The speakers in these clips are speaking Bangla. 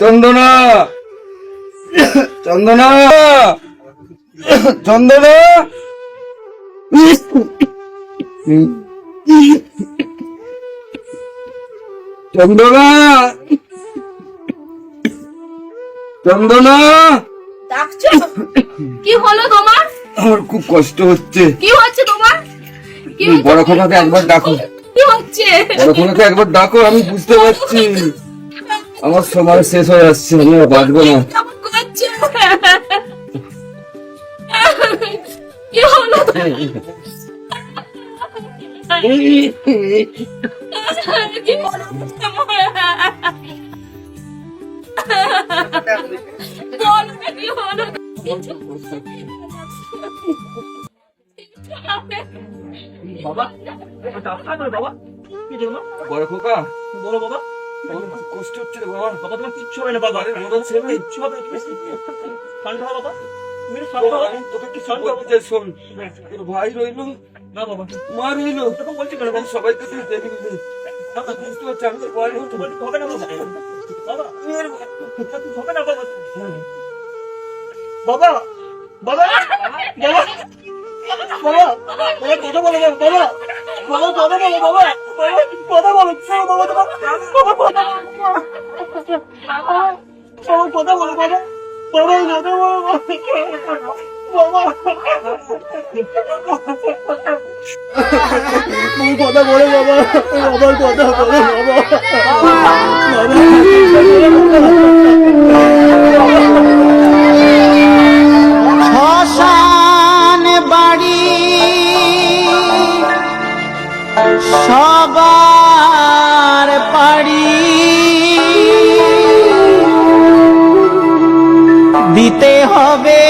চন্দনা, চন্দনা, চন্দনা, চন্দনা, চন্দনা, ডাকছো? কি হলো তোমার? আমার খুব কষ্ট হচ্ছে। কি হচ্ছে তোমার? কি হচ্ছে? বড় খোকাকে একবার ডাকো। কি হচ্ছে? বড় খোকাকে একবার ডাকো, আমি বুঝতে পারছি আমার সময় শেষ হয়ে আসছে, আমি আর বাঁচবো না। কেমন করছে? কি হলো? কি হলো? বলো না, কি হলো? বাবা, বাবা, কি জন্য? বড় খোকা, বলো বাবা। আমার খুব কষ্ট হচ্ছে রে বাবা। বাবা তোমার কিচ্ছু হবে না বাবা। মনে ছেলে কিচ্ছু হবে না, তুমি শান্ত হও বাবা। তুমি শান্ত হও। আমি তোকে কিছু বলতে চাই, শোন। তোর ভাই রইলো, না বাবা, মা রইলো, এরকম বলছি কেন বাবা? সবাইকে তুই দেখবি। বুঝতে পারছি আমি তো পারি। তোমার হবে না বাবা। বাবা, তুমি হবে না বাবা। বাবা, বাবা, বাবা, বাবা, বাবা কথা বলো বাবা, বাবা, বাবা কথা বলো বাবা, বাবা কথা বলো, বাবা তোমার, বাবা কথা বলো, বাবা কথা বলো বাবা, বাবা কথা বলো বাবা, তুমি কথা বলো বাবা, বাবার কথা বলো বাবা, শ্মশান বাড়ি সবার পাড়ি দিতে হবে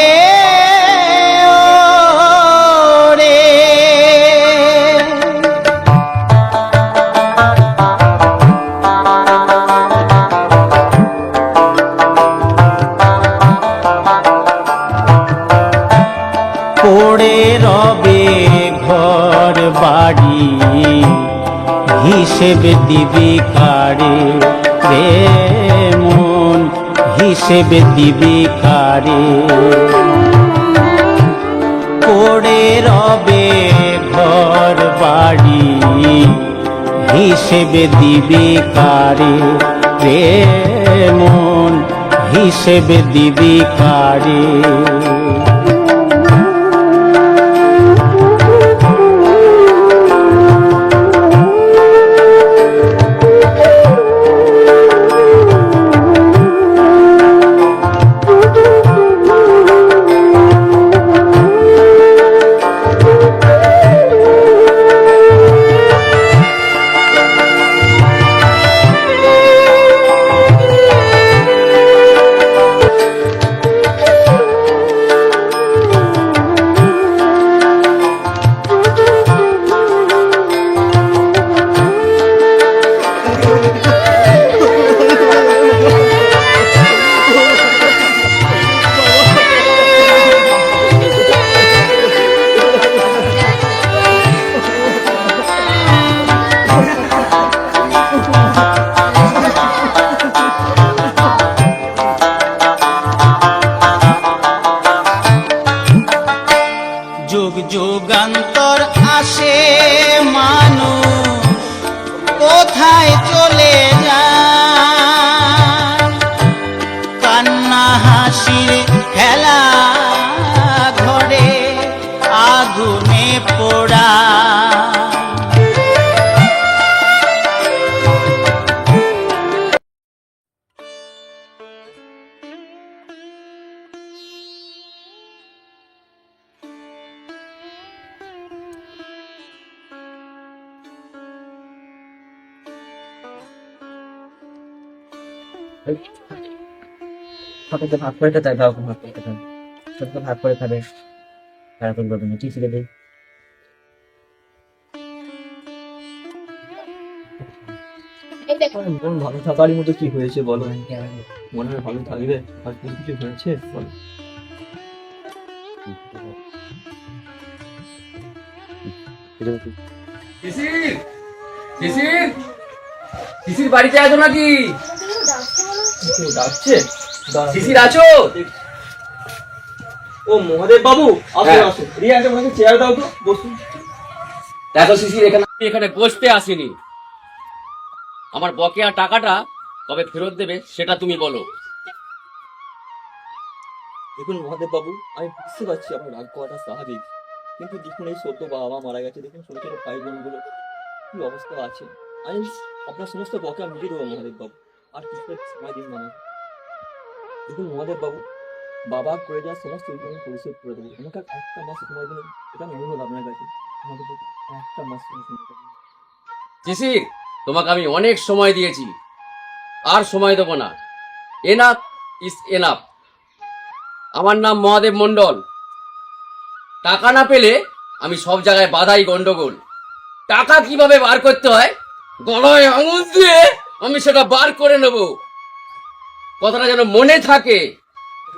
ওরে। পড়ে রবে ঘর বাড়ি হিসেবে দিবি কারে রে মন, হিসেবে দিবি কারে। পড়ে রবে ঘর বাড়ি হিসেবে দিবি কারে রে মন, হিসেবে দিবি কারে। যুগ যুগান্তর আসে মানুষ কোথায় চলে যায়, কান্না হাসির খেলা ঘরে আগুনে পোড়া। সকলকে ভাগ করে তাই ভাগ ভাগ করতে হবে, সকলকে ভাগ করে খাবে, খারাপ করবে না, ঠিক ছিল? এই দেখো মন ভালো থাকারই মতো কি হয়েছে বলো? মনে হয় ভালো থাকবে, আর কিছু হয়েছে বলো? শিশির বাড়িতে আছো নাকি? কেউ ডাকছে? শিশির আছো? ও মহাদেব বাবু, আসো হ্যাঁ। আসো। রিয়া একটা আমাকে চেয়ার দাও তো, বসুন। দেখো শিশির, এখানে বসতে আসিনি। আমার বকেয়া টাকাটা কবে ফেরত দেবে সেটা তুমি বলো। দেখুন মহাদেব বাবু, আমি বুঝতে পারছি আপনার রাগ করাটা স্বাভাবিক, কিন্তু দেখুন এই সদ্য বাবা মা মারা গেছে, দেখুন ছোট ছোট ভাই বোনগুলো কি অবস্থা আছে। আমি আপনার সমস্ত বকেয়া মিটিয়ে দেবো মহাদেব বাবু, আর কিছুটা সময় দিন মানে। দেখুন মহাদেব বাবু, বাবা করে দেওয়ার সমস্ত আমি পরিশোধ করে দেবো, আমাকে আর একটা মাস সময় দিন, এটা অনুরোধ আপনার কাছে মহাদেব বাবু, একটা মাস সময় দিন। শিশির, তোমাকে আমি অনেক সময় দিয়েছি, আর সময় দেবো না। Enough is enough. আমার নাম মহাদেব মন্ডল। টাকা না পেলে আমি সব জায়গায় বাধাই গন্ডগোল। টাকা কিভাবে বার করতে হয় গলায় আঙুল দিয়ে আমি সেটা বার করে নেব, কথাটা যেন মনে থাকে।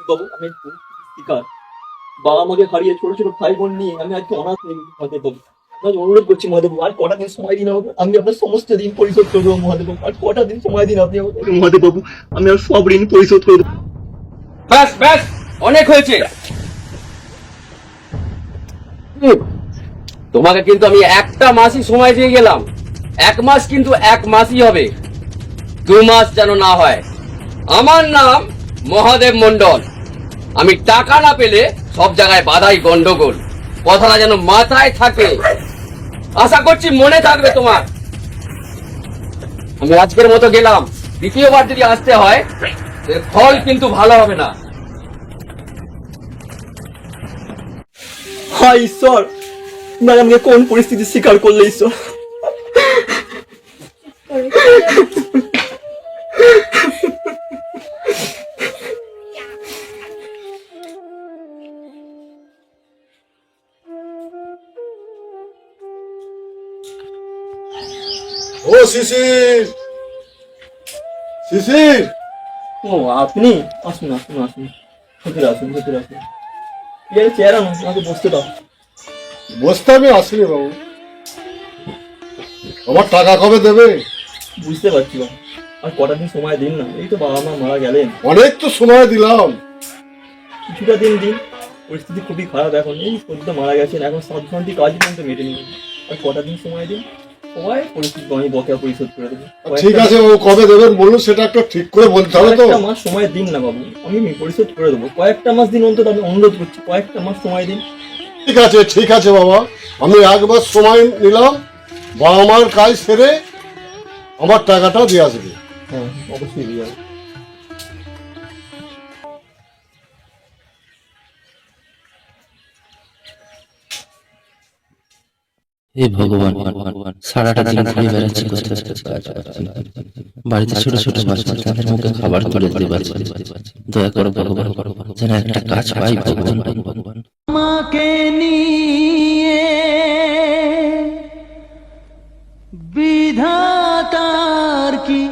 বাবু আমি শিকার, বাবা মাকে হারিয়ে ছোট ছোট ভাই বোন নিয়ে আমি আজকে অনাথ হয়ে গেছি মহাদেব বাবু। আপনাকে অনুরোধ করছি মহাদেব বাবু, আর কটা দিন সময় দিন আমাকে, আমি আপনার সমস্ত ঋণ পরিশোধ করে দেবো মহাদেব বাবু। আর কটা দিন সময় দিন আপনি আমাকে মহাদেব বাবু, আমি আর সব ঋণ পরিশোধ করে দেবো। ব্যাস ব্যাস, অনেক হয়েছে। তোমাকে কিন্তু আমি একটা মাসই সময় দিয়ে গেলাম। 1 মাস কিন্তু 1 মাসই হবে, 2 মাস যেন না হয়। আমার নাম মহাদেব মন্ডল। আমি টাকা না পেলে সব জায়গায় বাধাই গন্ডগোল, কথাটা যেন মাথায় থাকে। আশা করছি মনে থাকবে তোমার। আমি আজকের মতো গেলাম, দ্বিতীয়বার যদি আসতে হয় এর ফল কিন্তু ভালো হবে না। হায় ঈশ্বর, না আমাকে কোন পরিস্থিতি স্বীকার করলে ঈশ্বর। ও শিশির, শিশির, ও আপনি আসুন আসুন আসুন, ভেতরে আসুন ভেতরে আসুন। চেয়ার আনুন, আমাকে বসতে দাও। বসতে আমি আসিনি বাবু। আমার টাকা কবে দেবে? বুঝতে পারছি বাবু, আর কটা দিন সময় দিন না, এই তো বাবা মা মারা গেলেন। অনেক তো সময় দিলাম। কিছুটা দিন দিন, পরিস্থিতি খুবই খারাপ এখন, এই সদ্য মারা গেছেন, এখন সাবধানটি কাজ কিন্তু মেটেনি। আর কটা দিন সময় দিন, সবাই পরিস্থিতি আমি বকেয়া পরিশোধ করে দেবো। ঠিক আছে, ও কবে দেবেন বলুন, সেটা একটা ঠিক করে বলতে হবে তো। কয়েকটা মাস সময় দিন না বাবু, আমি পরিশোধ করে দেবো। কয়েকটা মাস দিন অন্তত, আমি অনুরোধ করছি কয়েকটা মাস সময় দিন। ঠিক আছে বাবা, আমি 1 মাস সময় নিলাম, বাবা মার কাজ সেরে আমার টাকাটা দিয়ে আসবে। হ্যাঁ অবশ্যই দিয়ে যাবো। হে ভগবান, সারাটা দিন ঘুরে বেড়াচ্ছি, বাড়িতে ছোট ছোট বাচ্চা, তাদের মুখে খাবার তুলে দিতে পারছি। দয়া করো ভগবান, যেন একটা কাজ পাই ভগবান। আমাকে নিয়ে বিধাতার কি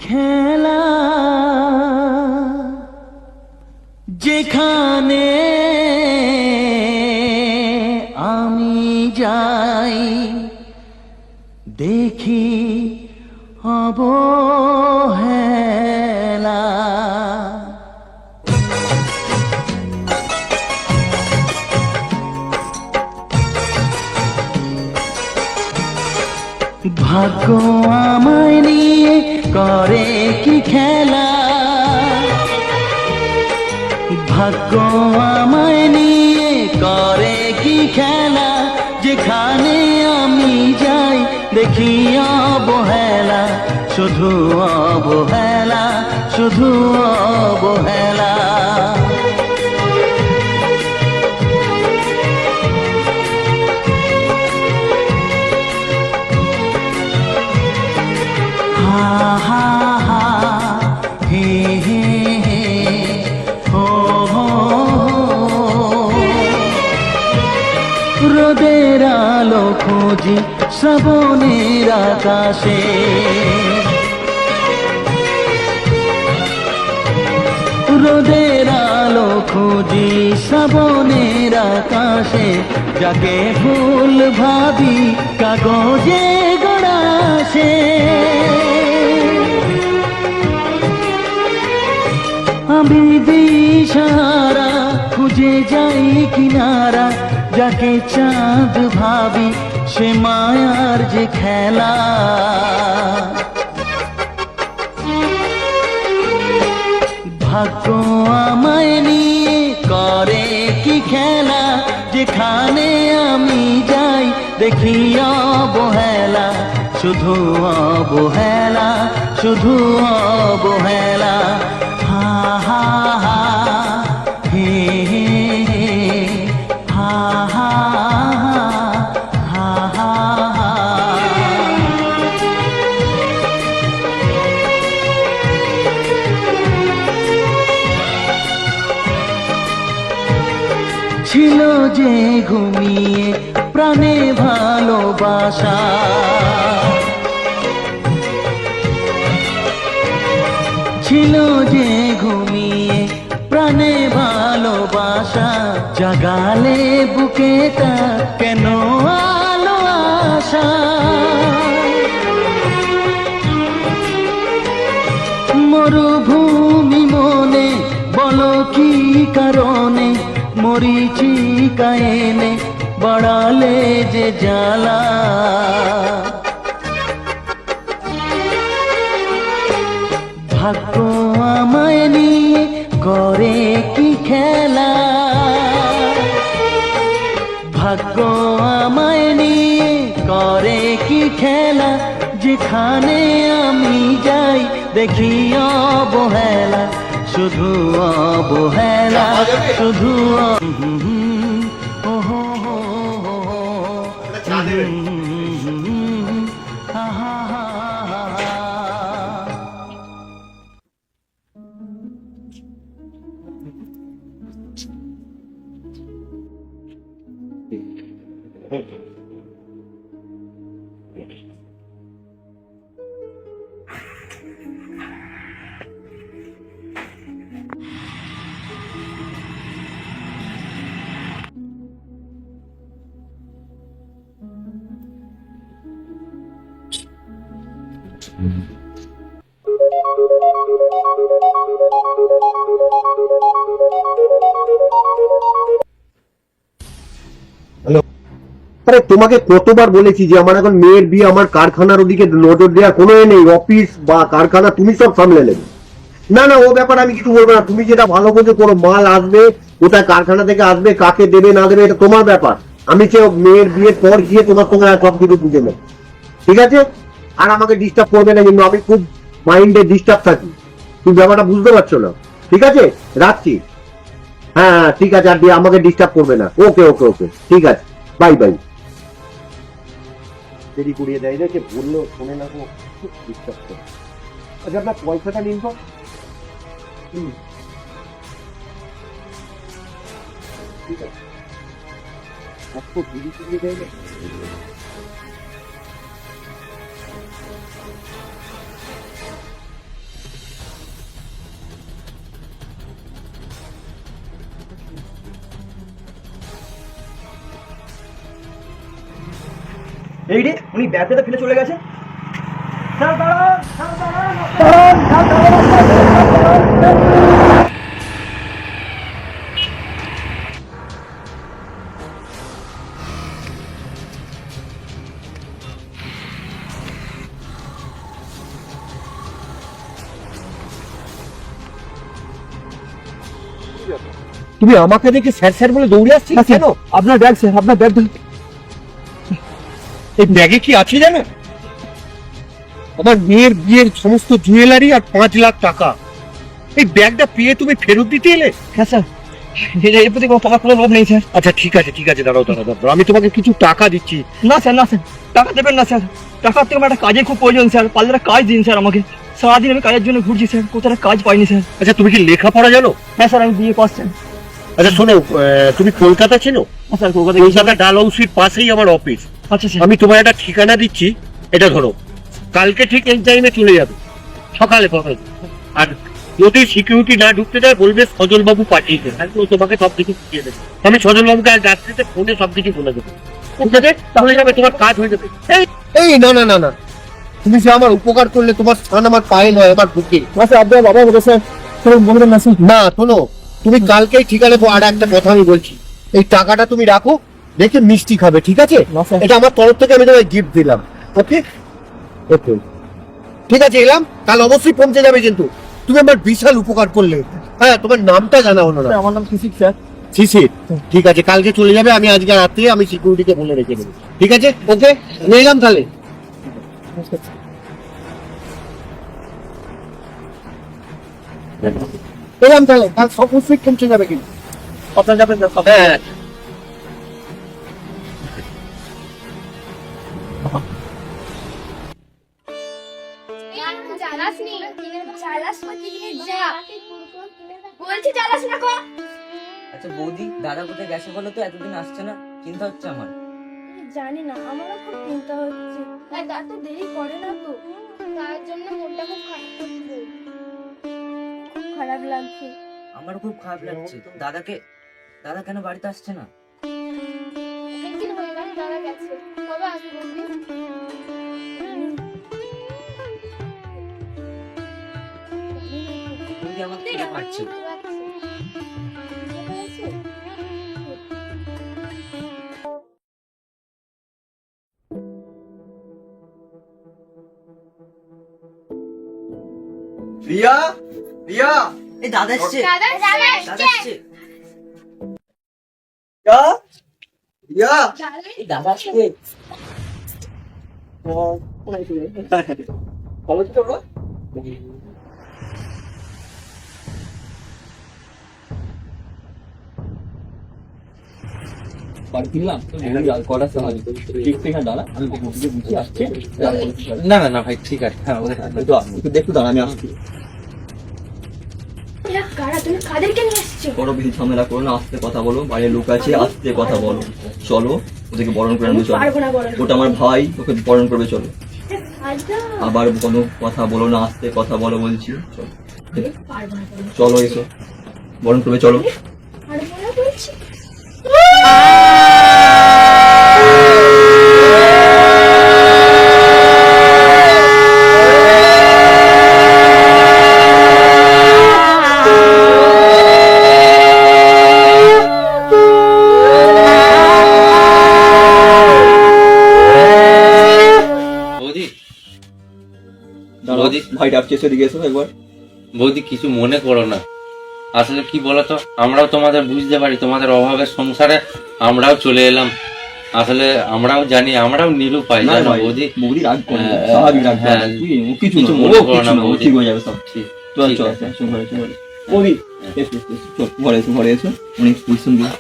খেলা, যেখানে আমি যাই দেখি অবহেলা। ভাগ্য আমায় নিয়ে করে কি খেলা, ভাগ্য আমায় নিয়ে করে কি খেলা, যেখানে আমি যাই দেখি অবহেলা, শুধু অবহেলা, শুধু অবহেলা। হা হা হা, হে হে হে, হো হো হো। রোদের আলো খুঁজি শ্রাবণের আকাশে, রোদের আলো খুঁজি শ্রাবণের আকাশে, যাকে ফুল ভাবি কাগজে গড়াশে। আমি দিশাহারা খুঁজে যাই কিনারা, যাকে চাঁদ ভাবি সে মায়ার যে খেলা। ভাগ্য আমায় নিয়ে করে কি খেলা, যেখানে আমি যাই দেখি অবহেলা, শুধু অবহেলা, শুধু অবহেলা। হা হা হা হে হে হে, হা হা হা হা হা। ছিল যে ঘুমিয়ে প্রাণে ভালোবাসা, ছিল যে ঘুমিয়ে প্রাণে ভালোবাসা, জাগালে বুকে তা কেন আলো আশা। মরুভূমি মনে বলো কি কারণে, মরিচিকা এনে বাড়ালে যে জ্বালা। ভাগ্য আমায় নিয়ে করে কি খেলা, ভাগ্য আমায় নিয়ে করে কি খেলা, যেখানে আমি যাই দেখি অবহেলা, শুধু অবহেলা, শুধু আরে তোমাকে কতবার বলেছি যে আমার এখন মেয়ের বিয়ে, আমার কারখানার ওদিকে নজর দেওয়ার কোনো নেই, অফিস বা কারখানা তুমি সব সামলে নেবে। না না, ও ব্যাপার আমি কিছু বলবো না, তুমি যেটা ভালো বোঝো করো। মাল আসবে, ওটা কারখানা থেকে আসবে, কাকে দেবে না দেবে এটা তোমার ব্যাপার। আমি চাই মেয়ের বিয়ের পর গিয়ে তোমার সঙ্গে সব কিছু বুঝে নেব, ঠিক আছে? আর আমাকে ডিস্টার্ব করবে না, কিন্তু আমি খুব মাইন্ডে ডিস্টার্ব থাকি, তুমি ব্যাপারটা বুঝতে পারছো না, ঠিক আছে? রাখছি। হ্যাঁ হ্যাঁ ঠিক আছে, আর আমাকে ডিস্টার্ব করবে না। ওকে ওকে ওকে, ঠিক আছে, বাই বাই। দেরি করিয়ে দেয় রে, বললেও শোনে না, খুব ডিস্টার্ব করে। আচ্ছা আপনার পয়সাটা নিন তো। ঠিক আছে, এত দেরি করিয়ে দেয় না। এই রে, উনি ব্যাগটা ফেলে চলে গেছে। তুমি আমাকে দেখে স্যার স্যার বলে দৌড়ে আসছি কেন? আপনার ব্যাগ স্যার, আপনার ব্যাগ। এই ব্যাগে কি আছে জানো? আমার মেয়ের বিয়ের সমস্ত জুয়েলারি আর 5 লাখ টাকা। এই ব্যাগটা পেয়ে তুমি ফেরত দিতে এলে? হ্যাঁ স্যার, এর প্রতি আমার কোনো লোভ নেই স্যার। আচ্ছা ঠিক আছে ঠিক আছে, দাঁড়াও দাঁড়াও দাঁড়াও, আমি তোমাকে কিছু টাকা দিচ্ছি। না স্যার, না স্যার, টাকা দেবেন না স্যার। টাকার থেকে আমার একটা কাজের খুব প্রয়োজন স্যার, পারলে একটা কাজ দিন স্যার আমাকে। সারাদিন আমি কাজের জন্য ঘুরছি স্যার, কোথাও কাজ পাইনি স্যার। আচ্ছা তুমি কি লেখাপড়া জানো? হ্যাঁ স্যার, আমি বিয়ে পাস স্যার। আচ্ছা শোনো, তুমি কলকাতা চেনো? হ্যাঁ স্যার, কলকাতা ডালং স্ট্রিট পাশেই আমার অফিস। আচ্ছা স্যার। আমি তোমার একটা ঠিকানা দিচ্ছি, এটা ধরো, কালকে ঠিক এই টাইমে চলে যাবে, সকালে। আর যদি সিকিউরিটি না ঢুকতে দেয় বলবে সজল বাবু পাঠিয়েছে, তাহলে ও তোমাকে সবকিছু বুঝিয়ে দেবে। আমি সজল বাবুকে আজ রাত্রিতে ফোনে সবকিছু বলে দেবো, ঠিক আছে? তাহলে যাবে, তোমার কাজ হয়ে যাবে। এই না না না না, তুমি যে আমার উপকার করলে, তোমার স্থান আমার পায়ে নয়, আমার বুকে। আপনার বাবা বলেছে বলবেন না স্যার। না শোনো, তুমি কালকেই ঠিকানা দেবো। আর একটা কথা আমি বলছি, এই টাকাটা তুমি রাখো, দেখে মিষ্টি খাবে, ঠিক আছে? না, স্যার। এটা আমার তরফ থেকে আমি তোমায় গিফট দিলাম। ওকে ওকে, ঠিক আছে, এলাম। কাল অবশ্যই পৌঁছে যাবে, কিন্তু তুমি আমার বিশাল উপকার করলে। হ্যাঁ, তোমার নামটা জানা হলো না। আমার নাম কিসিক স্যার। শিশির, ঠিক আছে, কালকে চলে যাবে। আমি আজকে রাত্রে আমি সিকিউরিটিকে বলে রেখে দেবো, ঠিক আছে? ওকে, নিয়ে এলাম তাহলে। এলাম তাহলে, কাল অবশ্যই পৌঁছে যাবে কিন্তু। আপনার যাবেন স্যার। হ্যাঁ, জ্বালাসনি জ্বালাস যা বলছি জ্বালাস না কো। আচ্ছা বৌদি, দাদা কোথায় গেছে বলো তো? এতদিন আসছে না, চিন্তা হচ্ছে আমার। জানি না, আমারও খুব চিন্তা হচ্ছে। এত দেরি করে না তো, তার জন্য মনটা খুব খারাপ করছে, খুব খারাপ লাগছে। আমারও খুব খারাপ লাগছে। দাদা কেন বাড়িতে আসছে না? অনেকদিন হয়ে গেল দাদা গেছে, কবে আসবে বলবি? বৌদি আমার খিদে পাচ্ছে। রিয়া, রিয়া, এই দাদা এসছে। দাদা দাদা এসছে। রিয়া, এই দাদা এসছে। ভালো ছিল বলো? বাড়ি ফিরলাম আর কটা সময় ঠিক থেকে দাঁড়া, আমি বুঝি আসছে। না না না ভাই, ঠিক আছে। হ্যাঁ একটু দাঁড়া, আমি আসছি। কারা তুমি কাদেরকে নিয়ে এসছো? বড় বেশি ঝামেলা করো না, আস্তে কথা বলো, বাইরে লোক আছে, আস্তে কথা বলো। চলো ওদেরকে বরণ করে আনবে, চলো। পারবো না বরণ। ওটা আমার ভাই, ওকে বরণ করবে, চলো। আচ্ছা, আবার কোনো কথা বলো না, আস্তে কথা বলো বলছি, চলো। পারবো না বরণ। চলো এসো, বরণ করবে, চলো। পারবো না বলছি। বৌদি, দাঁড়াও, ভাই ডাকছে, সেদিকে এসো একবার। বৌদি কিছু মনে করো না। আসলে কি বলতো, আমরাও তোমাদের বুঝতে পারি, তোমাদের অভাবের সংসারে আমরাও চলে এলাম। আসলে আমরাও জানি, আমরাও নিরুপায়, না জানো ভাই, বৌদি। বৌদি রাগ করে না, স্বাভাবিক রাগ করে না। হ্যাঁ, কিছু কিছু না, মনে ও করো কিছু না না, ও বৌদি। ঠিক হয়ে যাবে সব। ঠিক চল ঠিক চল, আছে। এসো ঘরে, এসো ঘরে। বৌদি এসো এসো, এসো, চল ঘরে এসো, ঘরে এসো, অনেক পরিশ্রম দিয়ে।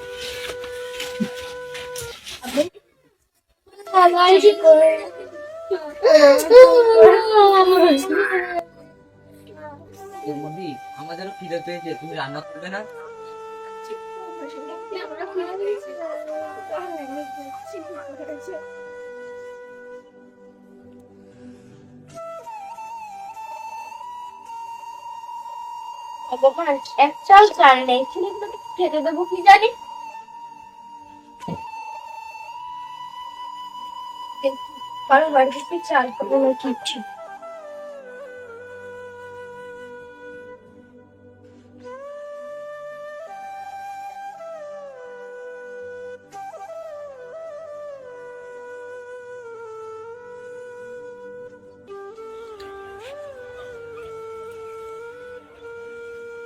বৌদি, আমাদেরও খিদে পেয়েছে, তুমি রান্না করবে না? ভগবান, এক চাল চাল নেই, ছেলেগুলোকে খেতে দেবো কি জানি। কারো বাড়িতে কি চাল পাবো না কিচ্ছু।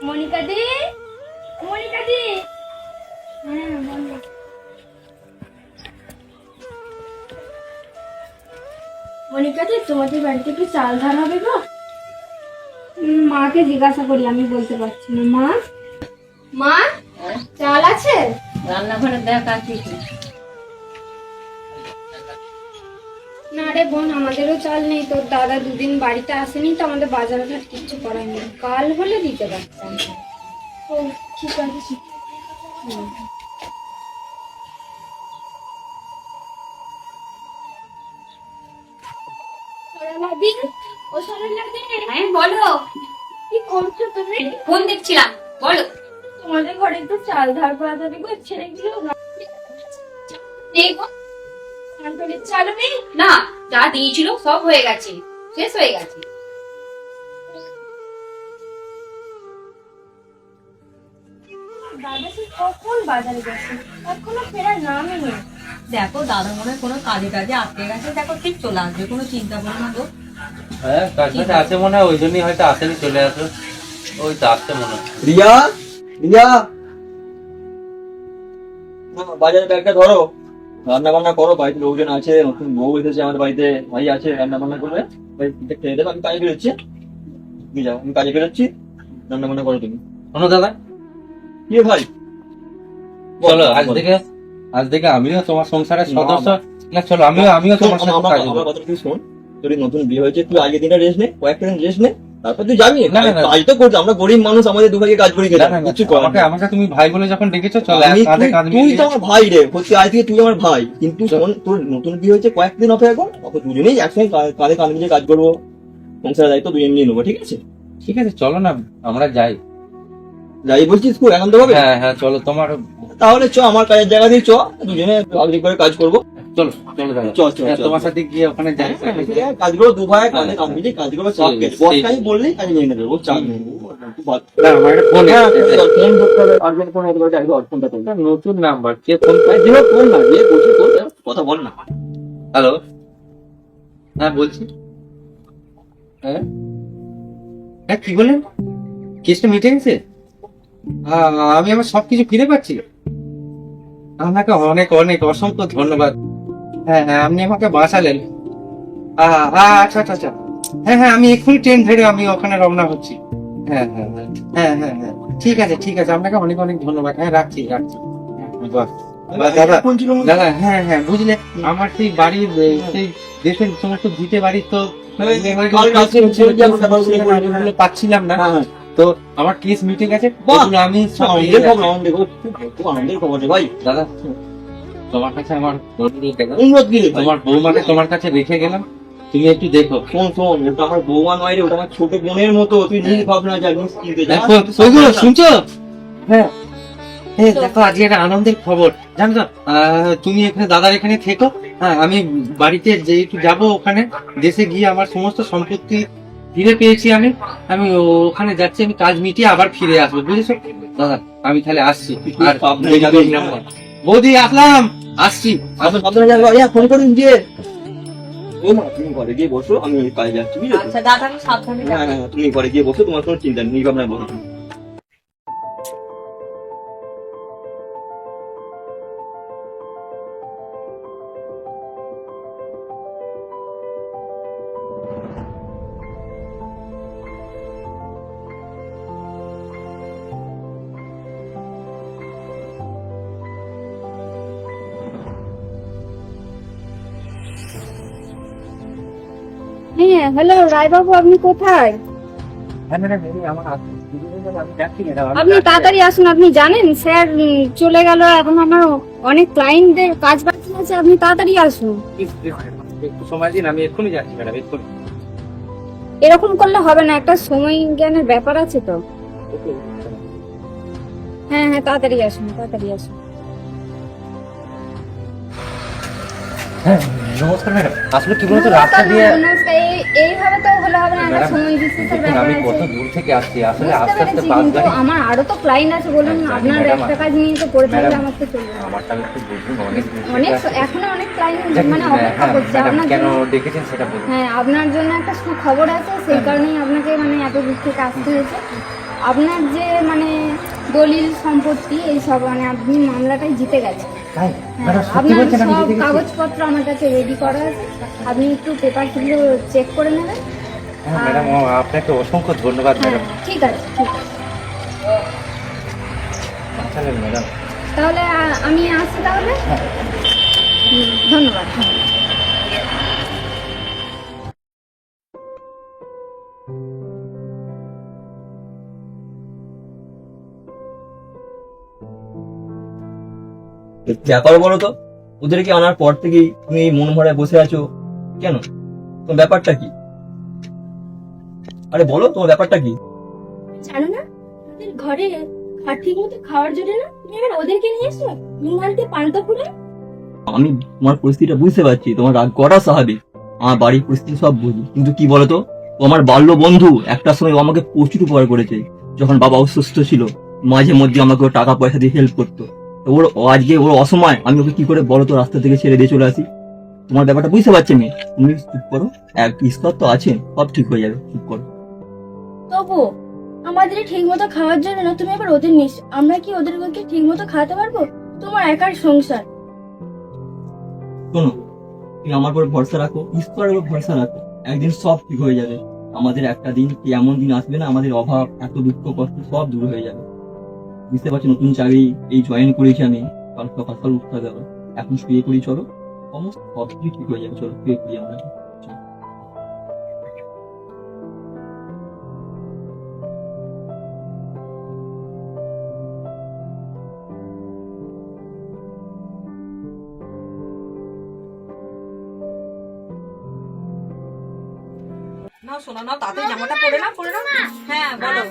মনিকা দি, মনিকা দি, হ্যাঁ বলো। মনিকা দি, তোমাদের বাড়িতে কি চাল ধার হবে গো? মাকে জিজ্ঞাসা করি, আমি বলতে পারছি না। মা, মা, চাল আছে? রান্নাঘরে দেখ আছে কি? না রে বোন, আমাদেরও চাল নেই। তোর দাদা দুদিন বাড়িতে আসেনি তো, আমাদের বাজার ঘাট কিচ্ছু করার নেই। কাল হলে দিতে পারতাম। ও ঠিক আছে। হ্যাঁ বলো, কি করছো তুমি? ফোন দেখছিলাম, বলো। তোমাদের ঘরে তো চাল ধার করা যাবে গো, ছেড়ে গেলেও দেখো ঘরের চাল নেই। না, যা দিয়েছিল সব হয়ে গেছে, শেষ হয়ে গেছে। দাদা সে কখন বাজারে গেছে, এখনো ফেরার নামই নেই। দেখো দাদা মনে হয় কোনো কাজে কাজে আটকে গেছে, দেখো ঠিক চলে আসবে, কোনো চিন্তা করো না গো। হ্যাঁ তার সাথে আছে মনে হয়, ওই জন্যই হয়তো আসেনি, চলে আসো। ওই তো আসতে মনে হয়। রিয়া, রিয়া, বাজারে ব্যাগটা ধরো, রান্না বান্না করো, বাড়িতে লোকজন আছে, নতুন বউ এসেছে আমার বাড়িতে, ভাই আছে, রান্না বান্না করবে, ভাই খেয়ে দেবে, আমি কাজে বেরোচ্ছি। তুমি যাও, আমি কাজে বেরোচ্ছি, রান্না বান্না করো তুমি। শোনো দাদা, কি ভাই? চলো আজ থেকে আমিও তোমার সংসারের সদস্য। না চলো, আমিও তোমার সাথে কাজ করবো। আমার কথা তুই শোন, তোর এই নতুন বিয়ে হয়েছে, তুই আগে দিনটা রেস্ট নে, কয়েকটা দিন রেস্ট নে, তারপর তুই যাবি। না, না, না। কাজ তো করছি, আমরা গরিব মানুষ, আমাদের দুভাগে কাজ করি, না, না, না, কিছু করার নেই। আমাকে তুমি ভাই বলে যখন ডেকেছো, চলো আমি- কাঁধে কাঁধ তুই মিলিয়ে। তো আমার ভাই রে, সত্যি আজ থেকে তুই আমার ভাই, কিন্তু শোন, তোর নতুন বিয়ে হয়েছে, কয়েকদিন অপেক্ষা কর, তখন দুজনেই একসঙ্গে কাঁধে কাঁধ মিলিয়ে কাজ করবো, সংসারের দায়িত্ব দুজন নিয়ে নেবো, ঠিক আছে? ঠিক আছে চলো না, আমরা যাই। যাই বলছিস খুব আনন্দ হবে। হ্যাঁ হ্যাঁ চলো, তোমার তাহলে চ, আমার কাজের জায়গা দিয়ে চ, দুজনে আগে করে কাজ করবো। চলো চলো দাদা, চল, চল, হ্যাঁ, চল। তোমার সাথে গিয়ে ওখানে যাই। কাজগুলো দু ভাই কাঁধে কাঁধ মিলিয়ে কাজগুলো চাপ গেছে, বস কাজ বললেই কাজ নিয়ে নেবে, ও চাপ নেই। না, আমার একটা ফোন হ্যাঁ, এসেছে। ফোন করতে হবে, আর্জেন্ট ফোন এতে করে ফোনটা করবে। একটা নতুন নাম্বার, কে ফোন করে? যে হোক, ফোন না দিয়ে বসে তোর কথা বল না। হ্যালো, হ্যাঁ বলছি। হ্যাঁ হ্যাঁ, কি বলেন? কেসটা মিটে গেছে? আমি আমার সবকিছু ফিরে পাচ্ছি। আপনাকে অনেক অনেক অসংখ্য ধন্যবাদ। হ্যাঁ হ্যাঁ, আপনি আমাকে বাঁচালেন। আচ্ছা আচ্ছা আচ্ছা, হ্যাঁ হ্যাঁ, আমি এক্ষুনি ট্রেন ধরে আমি ওখানে রওনা হচ্ছি। হ্যাঁ হ্যাঁ হ্যাঁ হ্যাঁ হ্যাঁ হ্যাঁ, ঠিক আছে ঠিক আছে, আপনাকে অনেক অনেক ধন্যবাদ। হ্যাঁ রাখছি রাখছি। বাহ, বাহ, দাদা ফোন ছিল না? দাদা, হ্যাঁ হ্যাঁ, বুঝলে আমার সেই বাড়ির সেই দেশের সমস্ত ভিটে বাড়ির তো কাল রাত্রে ছেড়ে দিয়ে আমরা ব্যাপারগুলো পাচ্ছিলাম না, হ্যাঁ, হ্যাঁ। তো আমার কেস মিটে গেছে। বাহ! এগুলো আমি সব পেয়ে আনন্দের খবর, যাচ্ছি। আনন্দের খবর, খুব আনন্দের খবর রে ভাই। দাদা, তোমার কাছে আমার অনুরোধ দাদা, অনুরোধ কি রে ভাই? তোমার বৌমাকে তোমার কাছে রেখে গেলাম, তুমি একটু দেখো। শোন শোন, ওটা আমার বৌমা নয় রে, ওটা আমার ছোট বোনের মতো, তুই নিজ ভাবনা যা, নিজ চিনতে যা। দেখো ওইগুলো শুনছো? হ্যাঁ হ্যাঁ, দেখো আজকে একটা আনন্দের খবর, জানো তো? তুমি এখানে দাদার এখানে থেকো, হ্যাঁ আমি বাড়িতে যেহেতু যাবো, ওখানে দেশে গিয়ে আমার সমস্ত সম্পত্তি ফিরে পেয়েছি, আমি ওখানে যাচ্ছি, আমি কাজ মিটিয়ে আবার ফিরে আসবো, বুঝেছো দাদা? আমি তাহলে আসছি। আর সাবধানে যাবি। বৌদি আসলাম, আসছি। আসলে সাবধানে যাবে, ফোন করুন দিয়ে। ও মা, তুমি ঘরে গিয়ে বসো, আমি কাজে যাচ্ছি, বুঝেছো? আচ্ছা দাদা, আমি সাবধানে হ্যাঁ যাবো। হ্যাঁ, তুমি ঘরে গিয়ে বসো, তোমার কোনো চিন্তা নেই, নিজ ভাবনায় বসো। হ্যাঁ, হ্যালো রায়বাবু, আপনি কোথায়? হ্যাঁ ম্যাডাম, আমার আমি যাচ্ছি ম্যাডাম। আপনি তাড়াতাড়ি আসুন, আপনি জানেন স্যার চলে গেল, এখন আমার অনেক ক্লায়েন্টদের কাজ বাকি আছে, আপনি তাড়াতাড়ি আসুন। একটু সময় দিন, আমি এক্ষুনি যাচ্ছি ম্যাডাম, এক্ষুনি। এরকম করলে হবে না, একটা সময় জ্ঞানের ব্যাপার আছে তো। হ্যাঁ হ্যাঁ, তাড়াতাড়ি আসুন, তাড়াতাড়ি আসুন। নমস্কার ম্যাডাম, আসলে কি বলতো, রাস্তা দিয়ে নমস্কার, এইভাবে তো হলে হবে না, একটা ম্যাডাম, সময় বিশেষের দেখুন, ব্যাপার আমি আছে। কত দূর থেকে আসছি, আসলে বুঝতে আস্তে আস্তে পেরেছি, বাস কিন্তু গাড়ি। আমার আরো তো ক্লায়েন্ট আছে, বলুন জানি, আপনার ম্যাডাম, একটা কাজ নিয়ে তো পড়ে থাকলে ম্যাডাম, আমার তো চলবে না। আমারটা একটু বুঝুন, অনেক দূর থেকে অনেক আসছি। এখনো অনেক ক্লায়েন্ট দেখুন, মানে হ্যাঁ, অপেক্ষা করছে ম্যাডাম, আপনার কেন জন্য। ডেকেছেন সেটা বলুন। হ্যাঁ, আপনার জন্য একটা সুখবর আছে, সেই কারণেই আপনাকে মানে এত দূর থেকে আসতে হয়েছে। আপনার যে মানে দলিল সম্পত্তি এইসব, মানে আপনি মামলাটাই জিতে গেছেন। তাই হ্যাঁ, ম্যাডাম, সত্যি আপনার বলছেন? আমি সব জিতে গেছি? কাগজপত্র আমার কাছে রেডি করা আছে, আপনি একটু পেপারগুলো চেক করে নেবেন। হ্যাঁ ম্যাডাম, আপনাকে অসংখ্য ধন্যবাদ হ্যাঁ, ম্যাডাম। ঠিক আছে, ঠিক আছে। বাঁচালেন ম্যাডাম। তাহলে আমি আসছি তাহলে। ধন্যবাদ, ধন্যবাদ। ব্যাপার বলো তো, ওদেরকে আনার পর থেকেই তুমি এই মন ভরে বসে আছো কেন? তোমার ব্যাপারটা কি? আরে বলো, তোমার ব্যাপারটা কি? জানো না ওদের ঘরে ঠিক মতো খাওয়ার জন্য না তুমি এবার ওদেরকে নিয়ে এসো নিমালতে পান্তা পুরে। আমি তোমার পরিস্থিতিটা বুঝতে পারছি, তোমার রাগ করা স্বাভাবিক, আমার বাড়ির পরিস্থিতি সব বুঝি, কিন্তু কি বলতো, ও আমার বাল্য বন্ধু, একটা সময় ও আমাকে প্রচুর উপকার করেছে। যখন বাবা অসুস্থ ছিল মাঝে মধ্যে আমাকে ও টাকা পয়সা দিয়ে হেল্প করতো। তো ওর আজকে ওর অসময় আমি ওকে কি করে বলতো রাস্তা থেকে ছেড়ে দিয়ে চলে আসি? তোমার ব্যাপারটা বুঝতে পারছি আমি। তুমি চুপ করো, এক ঈশ্বর তো আছে, সব ঠিক হয়ে যাবে, চুপ করো। তবু আমাদের ঠিক মতো খাওয়ার জন্য না তুমি এবার ওদের নিস, আমরা কি ওদেরকে ঠিক মতো খাওয়াতে পারবো? তোমার একার সংসার। শোনো, তুমি আমার উপর ভরসা রাখো, ঈশ্বরের উপর ভরসা রাখো, একদিন সব ঠিক হয়ে যাবে। আমাদের একটা দিন কি এমন দিন আসবে না, আমাদের অভাব এত দুঃখ কষ্ট সব দূর হয়ে যাবে। বুঝতে পারছি, নতুন চাকরি এই জয়েন করেছি আমি, কাল সকাল উঠতে যাবো, এখন শুয়ে পড়ি, চলো সমস্ত সব কিছু ঠিক হয়ে যাবে, চলো শুয়ে পড়ি আমরা। নাও শোনা, নাও তাড়াতাড়ি জামাটা পরে নাও, পরে নাও। হ্যাঁ বলো।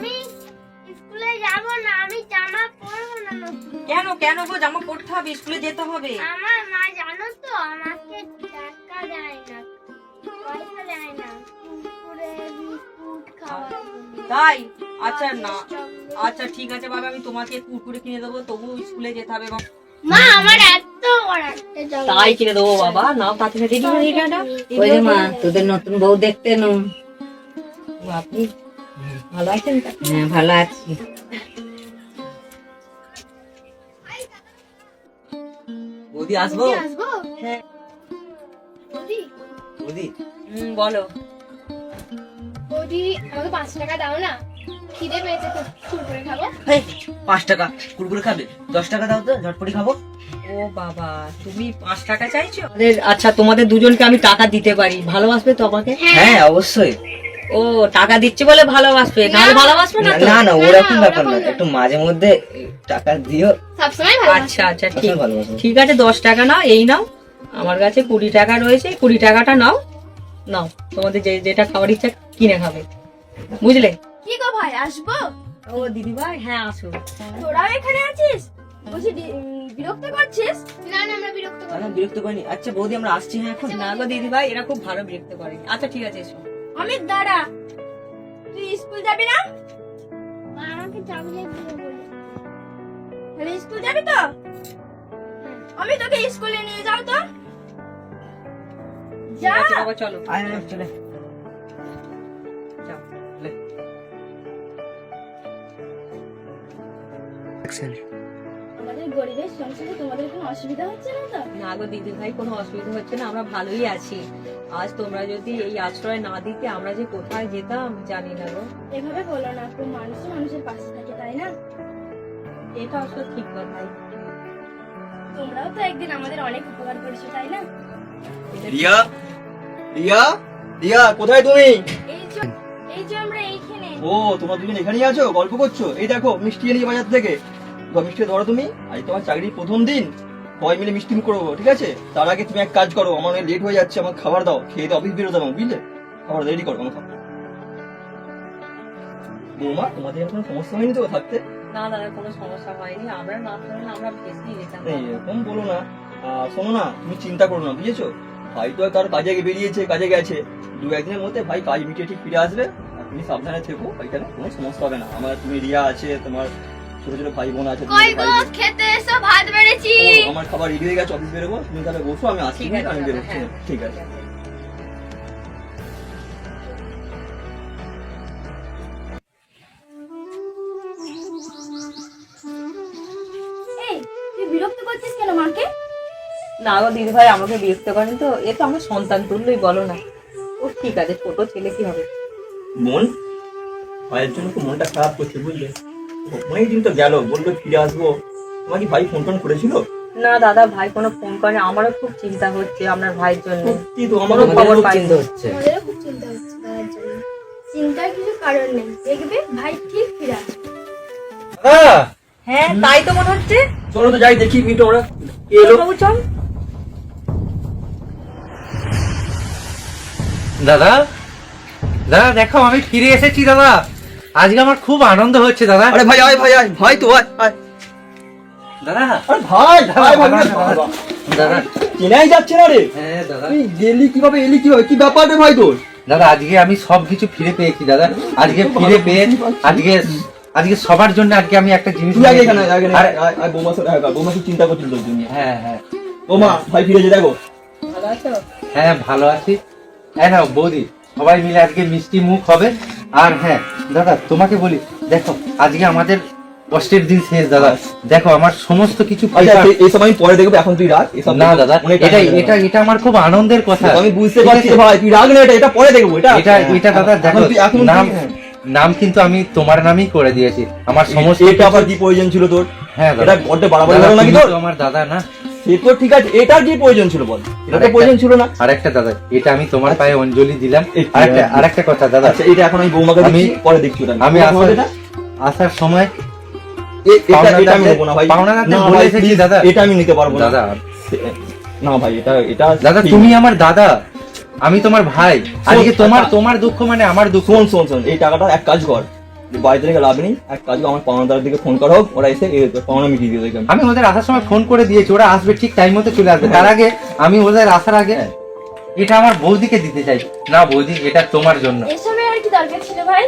স্কুলে যাব না, আমি জামা পরবো না নতুন। কেন কেন গো, জামা পরতে হবে, স্কুলে যেতে হবে। আমার মা জানো তো আমাকে টাকা দেয় না, পয়সা দেয় না, কুরকুরে বিস্কুট খাওয়ার জন্য। তাই? আচ্ছা না, আচ্ছা ঠিক আছে বাবা, আমি তোমাকে কুরকুরে কিনে দেবো, তবু স্কুলে যেতে হবে। মা আমার এত বড় একটা জামা। তাই কিনে দেবো বাবা, নাও তাড়াতাড়ি রেডি হয়ে গেল। ওই যে মা, তোদের নতুন বউ দেখতে নো। আপনি ভালো আছেন? হ্যাঁ ভালো আছি। বৌদি আসবো? আসবো? হ্যাঁ। বৌদি, বৌদি বলো। বৌদি আমাকে 5 টাকা দাও না, খিদে পেয়েছে তো, কুরকুরে খাবো। 5 টাকা কুরকুরে খাবে? 10 টাকা দাও তো, ঝটপটি খাবো। ও বাবা, তুমি 5 টাকা চাইছো? আচ্ছা তোমাদের দুজনকে আমি টাকা দিতে পারি, ভালোবাসবে তো আমাকে? হ্যাঁ অবশ্যই। ও টাকা দিচ্ছে বলে ভালোবাসবে, নাহলে ভালোবাসবে না তো? না না ওরকম ব্যাপার না, একটু মাঝে মধ্যে টাকা দিও। সবসময় ভালো। আচ্ছা আচ্ছা ঠিক সবসময় ভালোবাসো। ঠিক আছে, 10 টাকা নাও, এই নাও। আমার কাছে 20 টাকা রয়েছে, 20 টাকাটা নাও। নাও তোমাদের যেটা খাবার ইচ্ছা কিনে খাবে, বুঝলে? কি গো ভাই, আসবো? ও দিদি ভাই, হ্যাঁ আসো। তোরাও এখানে আছিস? বলছি বিরক্ত করছিস? না না, আমরা বিরক্ত করি না। বিরক্ত করিনি। আচ্ছা বৌদি আমরা আসছি হ্যাঁ এখন। না গো দিদি ভাই, এরা খুব ভালো বিরক্ত করে। আচ্ছা ঠিক আছে এসো। অমিত দাঁড়া, তুই স্কুল যাবি না? মা আমাকে চাবলে দিয়ে বলে। তাহলে স্কুল যাবি তো? আমি তোকে স্কুলে নিয়ে যাও তো। যা। আচ্ছা বাবা চলো। চলে যাও। আমাদের গরিবের সংসারে তোমাদের কোনো অসুবিধা হচ্ছে না তো? না গো দিদি ভাই, কোনো অসুবিধা হচ্ছে না, আমরা ভালোই আছি। আজ তোমরা যদি এই আশ্রয় না দিতে আমরা যে কোথায় যেতাম জানি না গো। এভাবে বলো না, খুব মানুষই মানুষের পাশে থাকে, তাই না? এটা আসলে ঠিক কথাই। তোমরাও তো একদিন আমাদের অনেক উপকার করেছো, তাই না? রিয়া, রিয়া, রিয়া কোথায় তুমি? এই যে আমরা এইখানে। ও তোমরা দুজন এখানেই আছো, গল্প করছো? এই দেখো মিষ্টি এনেছি বাজার থেকে, মিষ্টি ধরো তুমি। আজ তোমার চাকরির প্রথম দিন, সবাই মিলে মিষ্টি মুখ করবো, ঠিক আছে? তার আগে তুমি এক কাজ করো, আমার লেট হয়ে যাচ্ছে, আমার খাবার দাও, খেয়ে তো অফিস বেরোতে হবে, বুঝলে? খাবার রেডি করো আমার খাবার। বৌমা তোমাদের কোনো সমস্যা হয়নি তো থাকতে? না দাদা, কোনো সমস্যা হয়নি, আমরা না থাকলে আমরা বেশি যেতাম। এরকম বলো না। শোনো না, তুমি চিন্তা করো না, বুঝেছো? ভাই তো তার কাজে বেরিয়েছে, কাজে গেছে, 2-1 দিনের মধ্যে ভাই কাজ মিটিয়ে ঠিক ফিরে আসবে। আর তুমি সাবধানে থেকো, এখানে কোনো সমস্যা হবে না। আমার তুমি রিয়া আছে, তোমার ছোট ছোট ভাই বোন আছে। কই গো, খেতে এসো, ভাত বেড়েছি। আমার খাবার রেডি হয়ে গেছে, অফিস বেরোবো, তুমি তাহলে বসো, আমি আসছি, ঠিক আছে আমি দাদা, বেরোচ্ছি। হ্যাঁ। ঠিক আছে। এই তুই বিরক্ত করছিস কেন মাকে? না গো দিদি ভাই, আমাকে বিরক্ত করেন তো, এ তো আমার সন্তান তুল্যই, বলো না। ও ঠিক আছে, ছোট ছেলে কি হবে। মন ভাইয়ের জন্য খুব মনটা খারাপ করছে, বুঝলে? অনেক দিন তো গেল, বললো ফিরে আসবো। তোমার কি ভাই ফোন টোন করেছিল? না দাদা, ভাই কোনো ফোন করে, আমারও খুব চিন্তা হচ্ছে আপনার ভাইয়ের জন্য। সত্যি তো আমারও খবর খুব পাই চিন্তা হচ্ছে। আমাদেরও খুব চিন্তা হচ্ছে তার জন্য। চিন্তার কিছু কারণ নেই, দেখবে ভাই ঠিক ফিরে আসবে। হ্যাঁ তাই তো মনে হচ্ছে। চলো তো যাই দেখি মিটো ওরা কি এলো। বাবু চল। দাদা, দাদা দেখো আমি ফিরে এসেছি দাদা। আজকে আমার খুব আনন্দ হচ্ছে দাদা। আরে ভাই আয় ভাই আয় ভাই তো আয় আয় দাদা আরে ভাই ভাই ভাই দাদা চেনাই যাচ্ছে না রে। হ্যাঁ দাদা তুই গেলি কিভাবে এলি কিভাবে কি ব্যাপার রে ভাই তোর? দাদা আজকে আমি সবকিছু ফিরে পেয়েছি দাদা। আজকে ফিরে পেয়ে আজকে সবার জন্য আজকে আমি একটা জিনিস তুই আগে এখানে আরে, আয় বৌমা সাথে দেখা কর। বৌমা কি চিন্তা করছিল তোর জন্য? হ্যাঁ হ্যাঁ বৌমা ভাই ফিরেছে দেখো। হ্যাঁ ভালো আছি। হ্যাঁ না বৌদি সবাই মিলে আজকে মিষ্টি মুখ হবে। আর হ্যাঁ দাদা তোমাকে বলি, দেখো আজকে আমাদের কষ্টের দিন শেষ দাদা। দেখো আমার সমস্ত কিছু আচ্ছা paper- এই সময় আমি পরে দেখবো, এখন তুই রাখ এসব। না দাদা অনেক time এটা হয়ে গেল। এটা এটা আমার খুব আনন্দের কথা। আমি বুঝতে ঠিক পারছি আছে? ভাই, তুই রাখ না, এটা পরে দেখবো। এটা এটা দাদা দেখো এখন নাম নাম কিন্তু আমি তোমার নামই করে দিয়েছি। আমার সমস্ত এটা আবার কি প্রয়োজন ছিল তোর? হ্যাঁ এটা দাদা বড্ড বাড়াবাড়ি দাদা, হলো নাকি তুমি তোর? তো আমার দাদা না। সে তো ঠিক আছে, এটার কি প্রয়োজন ছিল বল? এটা তো প্রয়োজন ছিল না। আরেকটা দাদা এটা আমি তোমার পায়ে অঞ্জলি দিলাম। এই কি আরেকটা কথা দাদা, আচ্ছা এটা এখন আমি বৌমাকে আমি- দিচ্ছি, পরে দেখছি ওটা। আমি বৌমা এটা আসার সময় এটা আমি নেবো না ভাই। পাওনাদারদের না বলে ভাই, এসেছি please, দাদা। এটা আমি নিতে পারবো না দাদা না ভাই, এটা দাদা ঠিক তুমি না। আমার দাদা, আমি তোমার ভাই। আজকে তোমার দুঃখ মানে আমার দুঃখ। শোন এই টাকাটা এক কাজ কর, বাড়িতে রেখে লাভ নেই। এক কাজ কর, আমার পাওনাদারের দিকে ফোন করা হোক, ওরা এসে পাওনা মিটিয়ে দিয়ে দেবে। আমি ওদের আসার সময় ফোন করে দিয়েছি, ওরা আসবে ঠিক টাইম মতো চলে আসবে। তার আগে আমি ওদের আসার আগে এটা আমার বৌদিকে দিতে চাই। না বৌদি এটা তোমার জন্য। এসবের আর কি দরকার ছিল ভাই?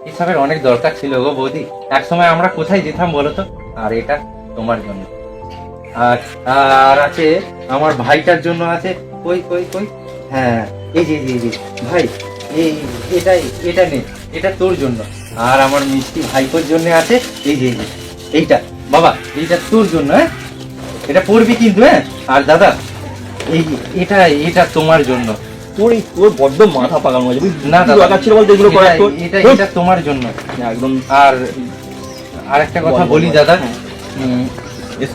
এসবের অনেক দরকার ছিল গো বৌদি। এক সময় আমরা কোথায় যেতাম বলো তো? আর এটা তোমার জন্য। আর আর আছে আমার ভাইটার জন্য আছে। কই কই কই হ্যাঁ এই যে ভাই এই এটা নে, এটা তোর জন্য। আর আমার মিষ্টি ভাইপোর জন্য আছে এই যে এইটা বাবা, এইটা তোর জন্য। হ্যাঁ এটা পড়বি কিন্তু। হ্যাঁ আর দাদা এই এটা তোমার জন্য। তোর বড্ড মাথা পাকানো হয়েছে বুঝলি? না দাদা দরকার ছিল বলতে এগুলো করা তোর। এটা তোমার জন্য একদম। আর আরেকটা কথা বলি দাদা,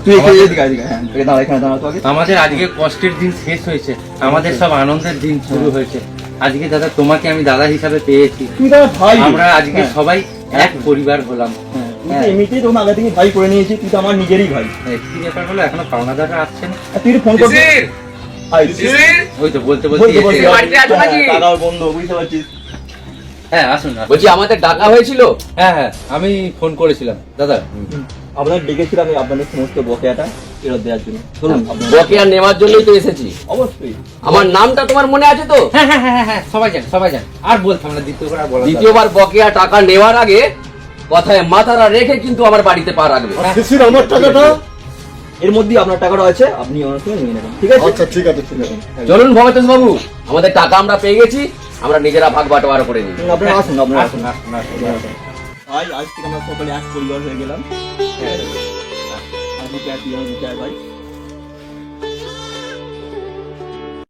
তুই এদিকে হ্যাঁ দাঁড়া, এখানে দাঁড়া তো আগে। আমাদের আজকে কষ্টের দিন শেষ হয়েছে, আমাদের সব আনন্দের দিন শুরু হয়েছে। আজকে দাদা তোমাকে আমি দাদা হিসাবে পেয়েছি। তুই তো আমার ভাই। আমরা আজকে সবাই এক পরিবার হলাম। তুই তো এমনিতেই তোকে আগে থেকে ভাই করে নিয়েছি, তুই তো আমার নিজেরই ভাই। কি ব্যাপার হলো, এখনো পাওনাদাররা আসছে না? আর তুই ফোন করবি? ওই তো বলতে বলতে এসে বলতে গেছে। বাড়িতে আছো নাকি? টাকাও বন্ধ, বুঝতে পারছিস? হ্যাঁ আসুন না। বলছি আমাদের ডাকা হয়েছিল। হ্যাঁ আমি ফোন করেছিলাম দাদা। আপনার ডেকেছিলাম আপনাদের সমস্ত বকেয়াটা ফেরত দেওয়ার জন্য। ধরুন আপনার বকেয়া নেওয়ার জন্যই তো এসেছি। অবশ্যই। আমার নামটা তোমার মনে আছে তো? হ্যাঁ সবাই জান। আর বলতাম না, দ্বিতীয়বার আর বলা যাবে না। দ্বিতীয়বার বকেয়া টাকা নেওয়ার আগে কথায় মাথাটা রেখে কিন্তু আমার বাড়িতে পা রাখবে। আর শিশির আমার টাকাটা। এর মধ্যে আপনার টাকাটা আছে, আপনি ওনার সঙ্গে নিয়ে নেবেন, ঠিক আছে? আচ্ছা ঠিক আছে ঠিক আছে। চলুন ভবেশ বাবু, আমাদের টাকা আমরা পেয়ে গেছি, আমরা নিজেরা ভাগ বাটোয়ারা করে নিই। আপনারা আসুন, আপনারা আসুন। আসুন। আজ থেকে আমরা সকলে এক পরিবার হয়ে গেলাম। আজকে আর কি ভাই।